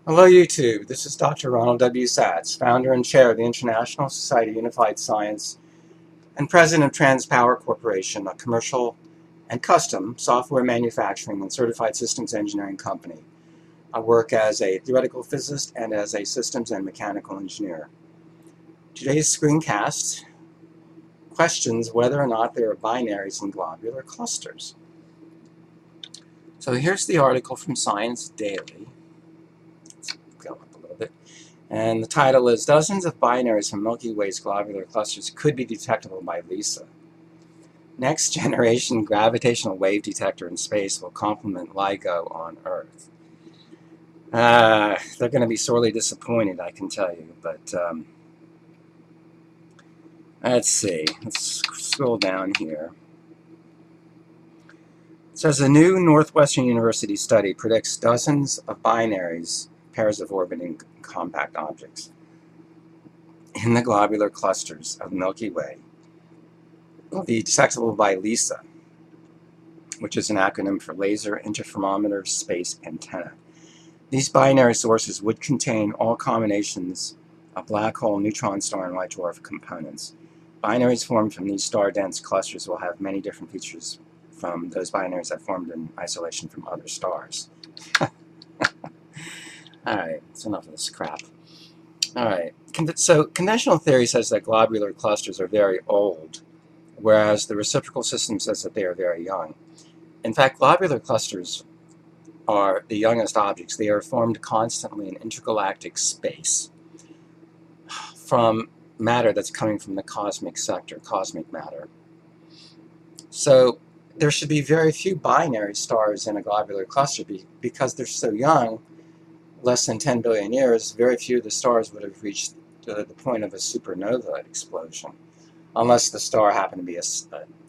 Hello YouTube, this is Dr. Ronald W. Satz, founder and chair of the International Society of Unified Science and president of TransPower Corporation, a commercial and custom software manufacturing and certified systems engineering company. I work as a theoretical physicist and as a systems and mechanical engineer. Today's screencast questions whether or not there are binaries in globular clusters. So here's the article from Science Daily. Let's go up a little bit. And the title is Dozens of Binaries from Milky Way's Globular Clusters Could Be Detectable by LISA. Next generation gravitational wave detector in space will complement LIGO on Earth. They're going to be sorely disappointed, I can tell you, but let's see. Let's scroll down here. It says a new Northwestern University study predicts dozens of binaries, pairs of orbiting compact objects, in the globular clusters of Milky Way will be detectable by LISA, which is an acronym for Laser Interferometer Space Antenna. These binary sources would contain all combinations of black hole, neutron star, and white dwarf components. Binaries formed from these star-dense clusters will have many different features from those binaries that formed in isolation from other stars. Alright, that's enough of this crap. Alright, so conventional theory says that globular clusters are very old, whereas the reciprocal system says that they are very young. In fact, globular clusters are the youngest objects. They are formed constantly in intergalactic space from matter that's coming from the cosmic sector, cosmic matter. So there should be very few binary stars in a globular cluster because they're so young, less than 10 billion years, very few of the stars would have reached the point of a supernova explosion, unless the star happened to be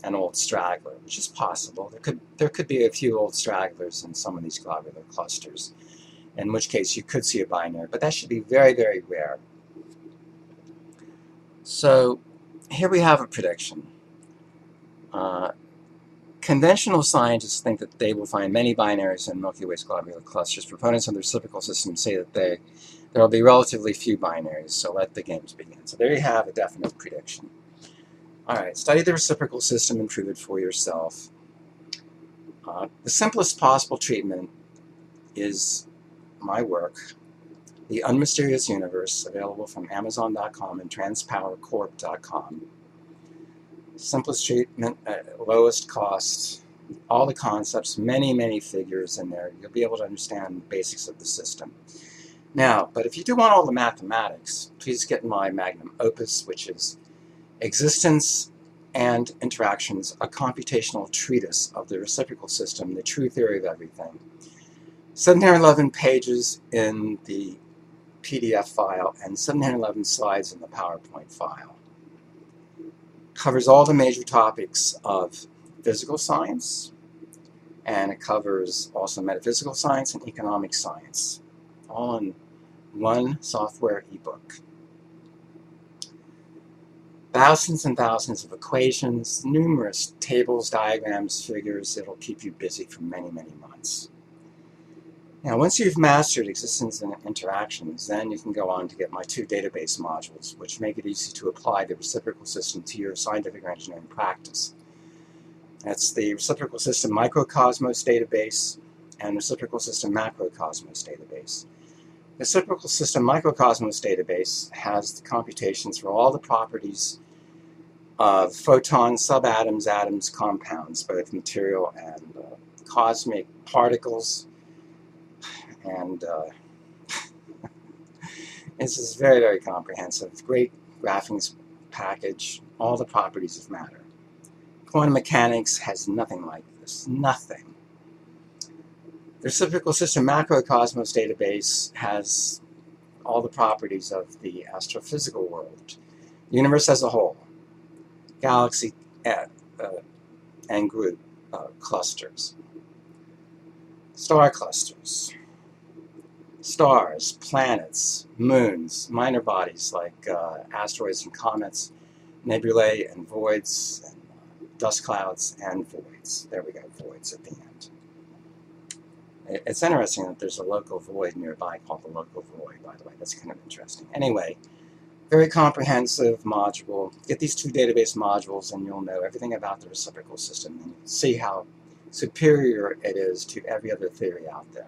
an old straggler, which is possible. There could be a few old stragglers in some of these globular clusters, in which case you could see a binary, but that should be very, very rare. So here we have a prediction. Conventional scientists think that they will find many binaries in Milky Way's globular clusters. Proponents of the reciprocal system say that there will be relatively few binaries, so let the games begin. So there you have a definite prediction. Alright, study the reciprocal system and prove it for yourself. The simplest possible treatment is my work, The Unmysterious Universe, available from Amazon.com and TransPowerCorp.com. Simplest treatment at lowest cost, all the concepts, many, many figures in there. You'll be able to understand the basics of the system. Now, but if you do want all the mathematics, please get my magnum opus, which is Existence and Interactions, a computational treatise of the reciprocal system, the true theory of everything. 711 pages in the PDF file and 711 slides in the PowerPoint file. Covers all the major topics of physical science, and it covers also metaphysical science and economic science, all in one software ebook. Thousands and thousands of equations, numerous tables, diagrams, figures. It'll keep you busy for many, many months. Now, once you've mastered existence and interactions, then you can go on to get my 2 database modules, which make it easy to apply the reciprocal system to your scientific or engineering practice. That's the Reciprocal System Microcosmos database and Reciprocal System Macrocosmos database. The Reciprocal System Microcosmos database has the computations for all the properties of photons, subatoms, atoms, compounds, both material and cosmic particles. And this is very, very comprehensive. Great graphics package, all the properties of matter. Quantum mechanics has nothing like this, nothing. The Reciprocal System Macrocosmos database has all the properties of the astrophysical world, the universe as a whole, galaxy and group clusters, star clusters, stars, planets, moons, minor bodies like asteroids and comets, nebulae and voids, and dust clouds and voids. There we go, voids at the end. It's interesting that there's a local void nearby called the local void, by the way. That's kind of interesting. Anyway, very comprehensive module. Get these two database modules and you'll know everything about the reciprocal system and see how superior it is to every other theory out there.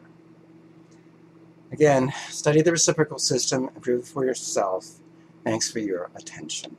Again, study the reciprocal system, improve for yourself. Thanks for your attention.